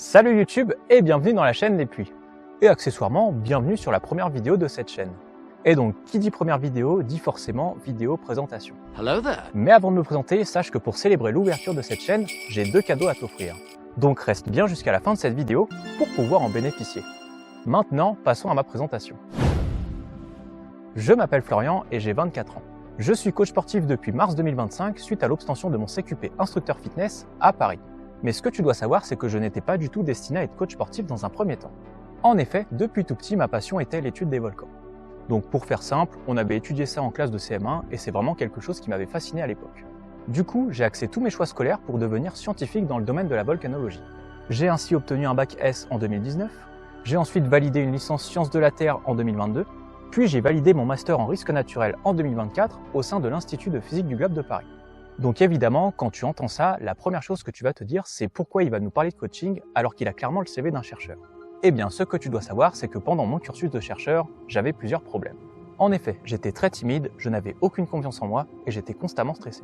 Salut YouTube et bienvenue dans la chaîne Les Puits. Et accessoirement, bienvenue sur la première vidéo de cette chaîne. Et donc, qui dit première vidéo, dit forcément vidéo présentation. Hello there. Mais avant de me présenter, sache que pour célébrer l'ouverture de cette chaîne, j'ai 2 cadeaux à t'offrir. Donc reste bien jusqu'à la fin de cette vidéo pour pouvoir en bénéficier. Maintenant, passons à ma présentation. Je m'appelle Florian et j'ai 24 ans. Je suis coach sportif depuis mars 2025 suite à l'obtention de mon CQP instructeur fitness à Paris. Mais ce que tu dois savoir, c'est que je n'étais pas du tout destiné à être coach sportif dans un premier temps. En effet, depuis tout petit, ma passion était l'étude des volcans. Donc pour faire simple, on avait étudié ça en classe de CM1 et c'est vraiment quelque chose qui m'avait fasciné à l'époque. Du coup, j'ai axé tous mes choix scolaires pour devenir scientifique dans le domaine de la volcanologie. J'ai ainsi obtenu un bac S en 2019, j'ai ensuite validé une licence sciences de la Terre en 2022, puis j'ai validé mon master en risque naturel en 2024 au sein de l'Institut de physique du globe de Paris. Donc évidemment, quand tu entends ça, la première chose que tu vas te dire, c'est pourquoi il va nous parler de coaching alors qu'il a clairement le CV d'un chercheur. Eh bien, ce que tu dois savoir, c'est que pendant mon cursus de chercheur, j'avais plusieurs problèmes. En effet, j'étais très timide, je n'avais aucune confiance en moi et j'étais constamment stressé.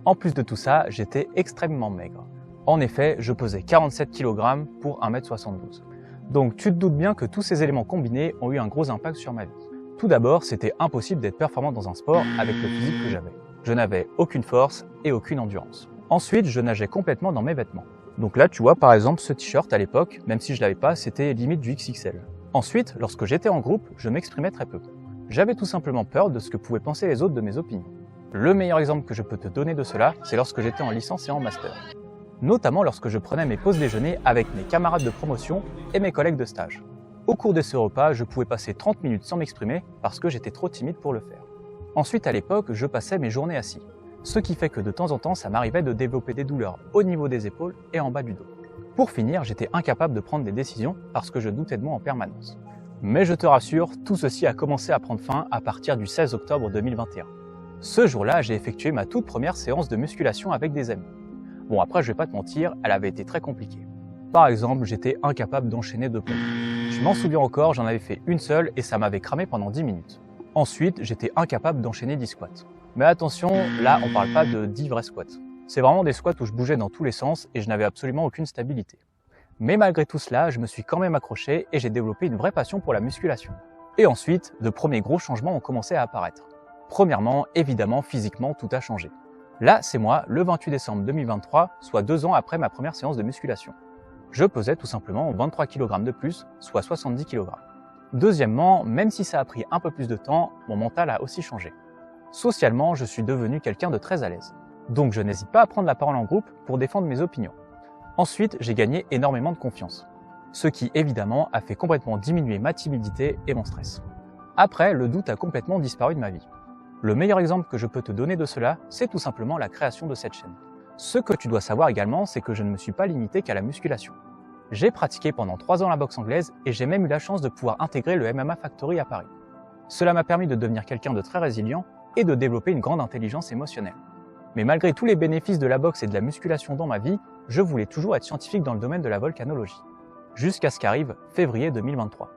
En plus de tout ça, j'étais extrêmement maigre. En effet, je pesais 47 kg pour 1m72. Donc tu te doutes bien que tous ces éléments combinés ont eu un gros impact sur ma vie. Tout d'abord, c'était impossible d'être performant dans un sport avec le physique que j'avais. Je n'avais aucune force et aucune endurance. Ensuite, je nageais complètement dans mes vêtements. Donc là, tu vois par exemple ce t-shirt à l'époque, même si je l'avais pas, c'était limite du XXL. Ensuite, lorsque j'étais en groupe, je m'exprimais très peu. J'avais tout simplement peur de ce que pouvaient penser les autres de mes opinions. Le meilleur exemple que je peux te donner de cela, c'est lorsque j'étais en licence et en master. Notamment lorsque je prenais mes pauses déjeuner avec mes camarades de promotion et mes collègues de stage. Au cours de ce repas, je pouvais passer 30 minutes sans m'exprimer parce que j'étais trop timide pour le faire. Ensuite, à l'époque, je passais mes journées assis. Ce qui fait que de temps en temps, ça m'arrivait de développer des douleurs au niveau des épaules et en bas du dos. Pour finir, j'étais incapable de prendre des décisions parce que je doutais de moi en permanence. Mais je te rassure, tout ceci a commencé à prendre fin à partir du 16 octobre 2021. Ce jour-là, j'ai effectué ma toute première séance de musculation avec des amis. Bon, après, je vais pas te mentir, elle avait été très compliquée. Par exemple, j'étais incapable d'enchaîner 2 pompes. Je m'en souviens encore, j'en avais fait une seule et ça m'avait cramé pendant 10 minutes. Ensuite, j'étais incapable d'enchaîner 10 squats. Mais attention, là, on parle pas de 10 vrais squats. C'est vraiment des squats où je bougeais dans tous les sens et je n'avais absolument aucune stabilité. Mais malgré tout cela, je me suis quand même accroché et j'ai développé une vraie passion pour la musculation. Et ensuite, de premiers gros changements ont commencé à apparaître. Premièrement, évidemment, physiquement, tout a changé. Là, c'est moi, le 28 décembre 2023, soit 2 ans après ma première séance de musculation. Je pesais tout simplement 23 kg de plus, soit 70 kg. Deuxièmement, même si ça a pris un peu plus de temps, mon mental a aussi changé. Socialement, je suis devenu quelqu'un de très à l'aise. Donc je n'hésite pas à prendre la parole en groupe pour défendre mes opinions. Ensuite, j'ai gagné énormément de confiance. Ce qui, évidemment, a fait complètement diminuer ma timidité et mon stress. Après, le doute a complètement disparu de ma vie. Le meilleur exemple que je peux te donner de cela, c'est tout simplement la création de cette chaîne. Ce que tu dois savoir également, c'est que je ne me suis pas limité qu'à la musculation. J'ai pratiqué pendant 3 ans la boxe anglaise et j'ai même eu la chance de pouvoir intégrer le MMA Factory à Paris. Cela m'a permis de devenir quelqu'un de très résilient et de développer une grande intelligence émotionnelle. Mais malgré tous les bénéfices de la boxe et de la musculation dans ma vie, je voulais toujours être scientifique dans le domaine de la volcanologie. Jusqu'à ce qu'arrive février 2023.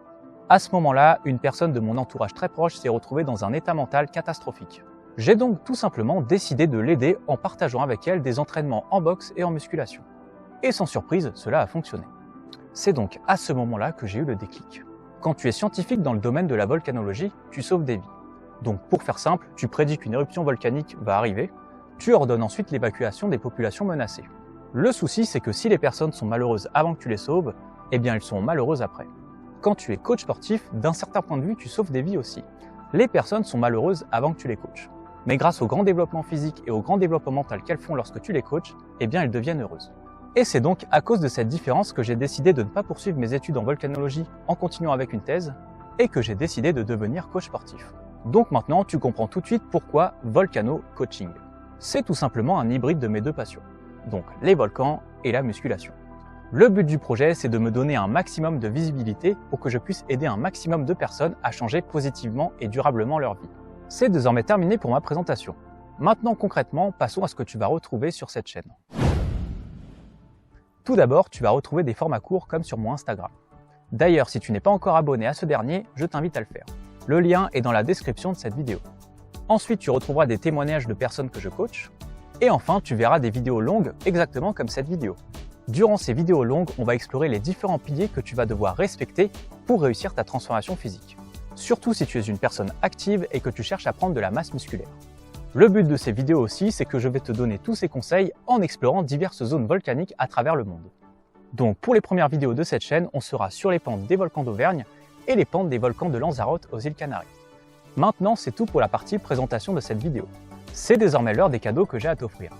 À ce moment-là, une personne de mon entourage très proche s'est retrouvée dans un état mental catastrophique. J'ai donc tout simplement décidé de l'aider en partageant avec elle des entraînements en boxe et en musculation. Et sans surprise, cela a fonctionné. C'est donc à ce moment-là que j'ai eu le déclic. Quand tu es scientifique dans le domaine de la volcanologie, tu sauves des vies. Donc pour faire simple, tu prédis qu'une éruption volcanique va arriver, tu ordonnes ensuite l'évacuation des populations menacées. Le souci, c'est que si les personnes sont malheureuses avant que tu les sauves, eh bien elles sont malheureuses après. Quand tu es coach sportif, d'un certain point de vue, tu sauves des vies aussi. Les personnes sont malheureuses avant que tu les coaches. Mais grâce au grand développement physique et au grand développement mental qu'elles font lorsque tu les coaches, eh bien elles deviennent heureuses. Et c'est donc à cause de cette différence que j'ai décidé de ne pas poursuivre mes études en volcanologie en continuant avec une thèse et que j'ai décidé de devenir coach sportif. Donc maintenant, tu comprends tout de suite pourquoi Volcano Coaching. C'est tout simplement un hybride de mes 2 passions, donc les volcans et la musculation. Le but du projet, c'est de me donner un maximum de visibilité pour que je puisse aider un maximum de personnes à changer positivement et durablement leur vie. C'est désormais terminé pour ma présentation. Maintenant, concrètement, passons à ce que tu vas retrouver sur cette chaîne. Tout d'abord, tu vas retrouver des formats courts comme sur mon Instagram. D'ailleurs, si tu n'es pas encore abonné à ce dernier, je t'invite à le faire. Le lien est dans la description de cette vidéo. Ensuite, tu retrouveras des témoignages de personnes que je coach. Et enfin, tu verras des vidéos longues exactement comme cette vidéo. Durant ces vidéos longues, on va explorer les différents piliers que tu vas devoir respecter pour réussir ta transformation physique. Surtout si tu es une personne active et que tu cherches à prendre de la masse musculaire. Le but de ces vidéos aussi, c'est que je vais te donner tous ces conseils en explorant diverses zones volcaniques à travers le monde. Donc pour les premières vidéos de cette chaîne, on sera sur les pentes des volcans d'Auvergne et les pentes des volcans de Lanzarote aux îles Canaries. Maintenant, c'est tout pour la partie présentation de cette vidéo. C'est désormais l'heure des cadeaux que j'ai à t'offrir.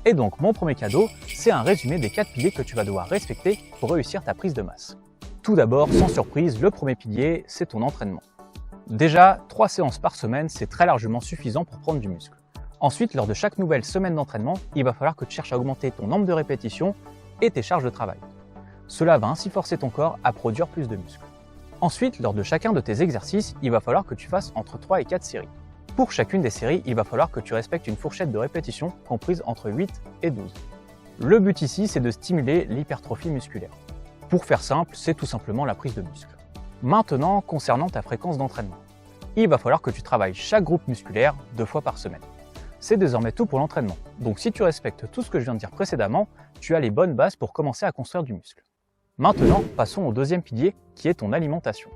Et donc mon premier cadeau, c'est un résumé des 4 piliers que tu vas devoir respecter pour réussir ta prise de masse. Tout d'abord, sans surprise, le premier pilier, c'est ton entraînement. Déjà, 3 séances par semaine, c'est très largement suffisant pour prendre du muscle. Ensuite, lors de chaque nouvelle semaine d'entraînement, il va falloir que tu cherches à augmenter ton nombre de répétitions et tes charges de travail. Cela va ainsi forcer ton corps à produire plus de muscles. Ensuite, lors de chacun de tes exercices, il va falloir que tu fasses entre 3 et 4 séries. Pour chacune des séries, il va falloir que tu respectes une fourchette de répétitions comprise entre 8 et 12. Le but ici, c'est de stimuler l'hypertrophie musculaire. Pour faire simple, c'est tout simplement la prise de muscle. Maintenant, concernant ta fréquence d'entraînement, il va falloir que tu travailles chaque groupe musculaire 2 fois par semaine. C'est désormais tout pour l'entraînement. Donc si tu respectes tout ce que je viens de dire précédemment, tu as les bonnes bases pour commencer à construire du muscle. Maintenant, passons au deuxième pilier qui est ton alimentation.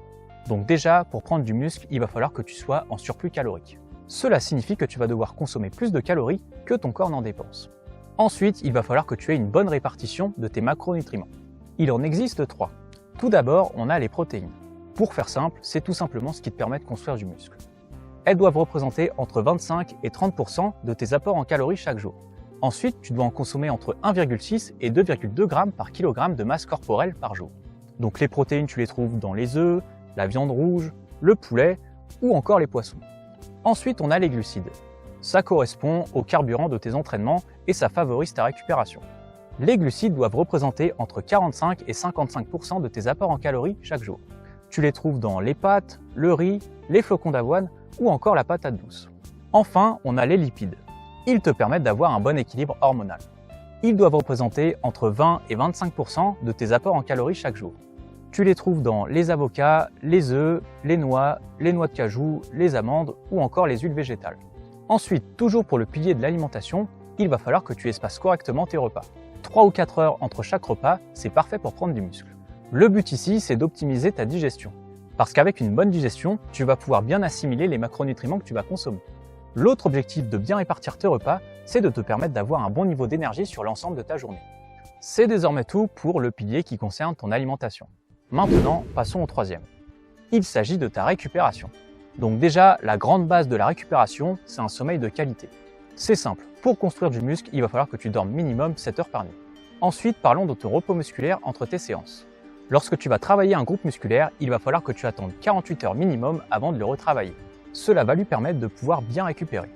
Donc déjà, pour prendre du muscle, il va falloir que tu sois en surplus calorique. Cela signifie que tu vas devoir consommer plus de calories que ton corps n'en dépense. Ensuite, il va falloir que tu aies une bonne répartition de tes macronutriments. Il en existe 3. Tout d'abord, on a les protéines. Pour faire simple, c'est tout simplement ce qui te permet de construire du muscle. Elles doivent représenter entre 25 et 30% de tes apports en calories chaque jour. Ensuite, tu dois en consommer entre 1,6 et 2,2 g par kilogramme de masse corporelle par jour. Donc les protéines, tu les trouves dans les œufs, la viande rouge, le poulet ou encore les poissons. Ensuite, on a les glucides. Ça correspond au carburant de tes entraînements et ça favorise ta récupération. Les glucides doivent représenter entre 45 et 55% de tes apports en calories chaque jour. Tu les trouves dans les pâtes, le riz, les flocons d'avoine ou encore la patate douce. Enfin, on a les lipides. Ils te permettent d'avoir un bon équilibre hormonal. Ils doivent représenter entre 20 et 25% de tes apports en calories chaque jour. Tu les trouves dans les avocats, les œufs, les noix de cajou, les amandes ou encore les huiles végétales. Ensuite, toujours pour le pilier de l'alimentation, il va falloir que tu espaces correctement tes repas. 3 ou 4 heures entre chaque repas, c'est parfait pour prendre du muscle. Le but ici, c'est d'optimiser ta digestion. Parce qu'avec une bonne digestion, tu vas pouvoir bien assimiler les macronutriments que tu vas consommer. L'autre objectif de bien répartir tes repas, c'est de te permettre d'avoir un bon niveau d'énergie sur l'ensemble de ta journée. C'est désormais tout pour le pilier qui concerne ton alimentation. Maintenant, passons au troisième. Il s'agit de ta récupération. Donc déjà, la grande base de la récupération, c'est un sommeil de qualité. C'est simple, pour construire du muscle, il va falloir que tu dormes minimum 7 heures par nuit. Ensuite, parlons de ton repos musculaire entre tes séances. Lorsque tu vas travailler un groupe musculaire, il va falloir que tu attendes 48 heures minimum avant de le retravailler. Cela va lui permettre de pouvoir bien récupérer.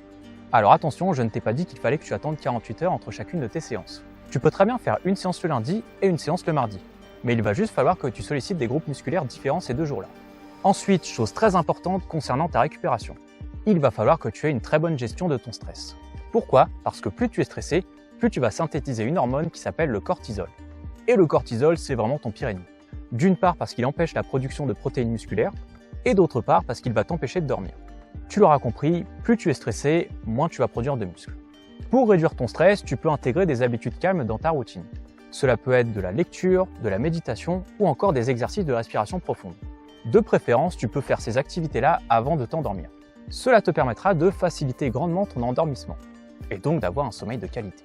Alors attention, je ne t'ai pas dit qu'il fallait que tu attendes 48 heures entre chacune de tes séances. Tu peux très bien faire une séance le lundi et une séance le mardi. Mais il va juste falloir que tu sollicites des groupes musculaires différents ces 2 jours-là. Ensuite, chose très importante concernant ta récupération. Il va falloir que tu aies une très bonne gestion de ton stress. Pourquoi? Parce que plus tu es stressé, plus tu vas synthétiser une hormone qui s'appelle le cortisol. Et le cortisol, c'est vraiment ton pire ennemi. D'une part parce qu'il empêche la production de protéines musculaires, et d'autre part parce qu'il va t'empêcher de dormir. Tu l'auras compris, plus tu es stressé, moins tu vas produire de muscles. Pour réduire ton stress, tu peux intégrer des habitudes calmes dans ta routine. Cela peut être de la lecture, de la méditation ou encore des exercices de respiration profonde. De préférence, tu peux faire ces activités-là avant de t'endormir. Cela te permettra de faciliter grandement ton endormissement, et donc d'avoir un sommeil de qualité.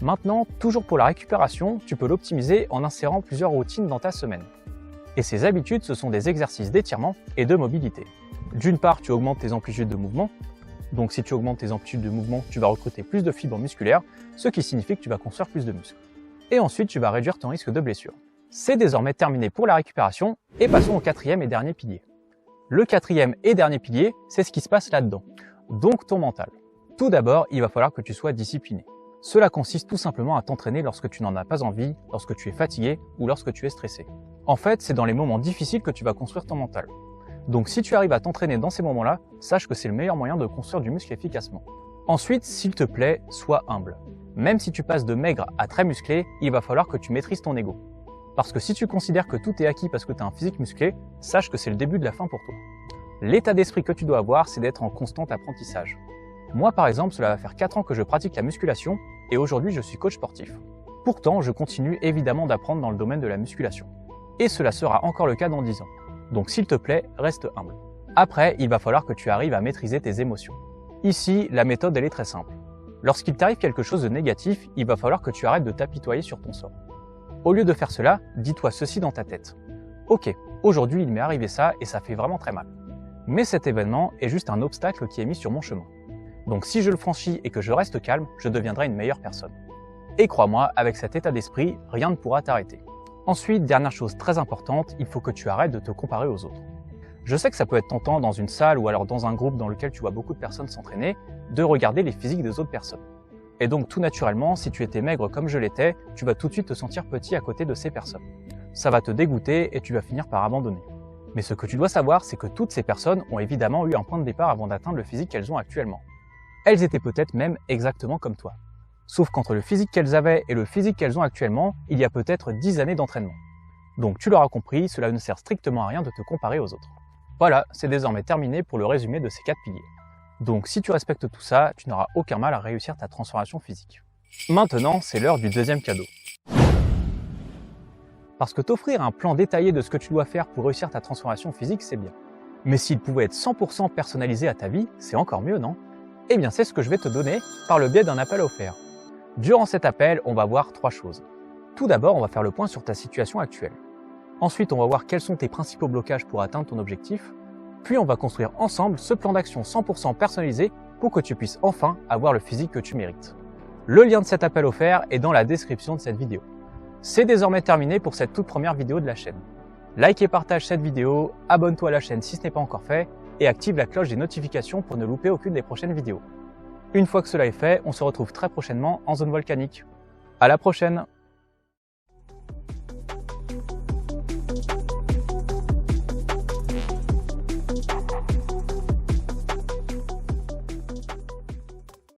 Maintenant, toujours pour la récupération, tu peux l'optimiser en insérant plusieurs routines dans ta semaine. Et ces habitudes, ce sont des exercices d'étirement et de mobilité. D'une part, tu augmentes tes amplitudes de mouvement. Donc si tu augmentes tes amplitudes de mouvement, tu vas recruter plus de fibres musculaires, ce qui signifie que tu vas construire plus de muscles. Et ensuite, tu vas réduire ton risque de blessure. C'est désormais terminé pour la récupération et passons au quatrième et dernier pilier. Le quatrième et dernier pilier, c'est ce qui se passe là-dedans. Donc ton mental. Tout d'abord, il va falloir que tu sois discipliné. Cela consiste tout simplement à t'entraîner lorsque tu n'en as pas envie, lorsque tu es fatigué ou lorsque tu es stressé. En fait, c'est dans les moments difficiles que tu vas construire ton mental. Donc si tu arrives à t'entraîner dans ces moments-là, sache que c'est le meilleur moyen de construire du muscle efficacement. Ensuite, s'il te plaît, sois humble. Même si tu passes de maigre à très musclé, il va falloir que tu maîtrises ton ego. Parce que si tu considères que tout est acquis parce que tu as un physique musclé, sache que c'est le début de la fin pour toi. L'état d'esprit que tu dois avoir, c'est d'être en constant apprentissage. Moi par exemple, cela va faire 4 ans que je pratique la musculation et aujourd'hui je suis coach sportif. Pourtant, je continue évidemment d'apprendre dans le domaine de la musculation. Et cela sera encore le cas dans 10 ans. Donc s'il te plaît, reste humble. Après, il va falloir que tu arrives à maîtriser tes émotions. Ici, la méthode elle est très simple. Lorsqu'il t'arrive quelque chose de négatif, il va falloir que tu arrêtes de t'apitoyer sur ton sort. Au lieu de faire cela, dis-toi ceci dans ta tête. Ok, aujourd'hui il m'est arrivé ça et ça fait vraiment très mal. Mais cet événement est juste un obstacle qui est mis sur mon chemin. Donc si je le franchis et que je reste calme, je deviendrai une meilleure personne. Et crois-moi, avec cet état d'esprit, rien ne pourra t'arrêter. Ensuite, dernière chose très importante, il faut que tu arrêtes de te comparer aux autres. Je sais que ça peut être tentant dans une salle ou alors dans un groupe dans lequel tu vois beaucoup de personnes s'entraîner, de regarder les physiques des autres personnes. Et donc tout naturellement, si tu étais maigre comme je l'étais, tu vas tout de suite te sentir petit à côté de ces personnes. Ça va te dégoûter et tu vas finir par abandonner. Mais ce que tu dois savoir, c'est que toutes ces personnes ont évidemment eu un point de départ avant d'atteindre le physique qu'elles ont actuellement. Elles étaient peut-être même exactement comme toi. Sauf qu'entre le physique qu'elles avaient et le physique qu'elles ont actuellement, il y a peut-être 10 années d'entraînement. Donc tu l'auras compris, cela ne sert strictement à rien de te comparer aux autres. Voilà, c'est désormais terminé pour le résumé de ces 4 piliers. Donc si tu respectes tout ça, tu n'auras aucun mal à réussir ta transformation physique. Maintenant, c'est l'heure du deuxième cadeau. Parce que t'offrir un plan détaillé de ce que tu dois faire pour réussir ta transformation physique, c'est bien. Mais s'il pouvait être 100% personnalisé à ta vie, c'est encore mieux, non? Eh bien, c'est ce que je vais te donner par le biais d'un appel offert. Durant cet appel, on va voir 3 choses. Tout d'abord, on va faire le point sur ta situation actuelle. Ensuite, on va voir quels sont tes principaux blocages pour atteindre ton objectif. Puis, on va construire ensemble ce plan d'action 100% personnalisé pour que tu puisses enfin avoir le physique que tu mérites. Le lien de cet appel offert est dans la description de cette vidéo. C'est désormais terminé pour cette toute première vidéo de la chaîne. Like et partage cette vidéo, abonne-toi à la chaîne si ce n'est pas encore fait et active la cloche des notifications pour ne louper aucune des prochaines vidéos. Une fois que cela est fait, on se retrouve très prochainement en zone volcanique. À la prochaine!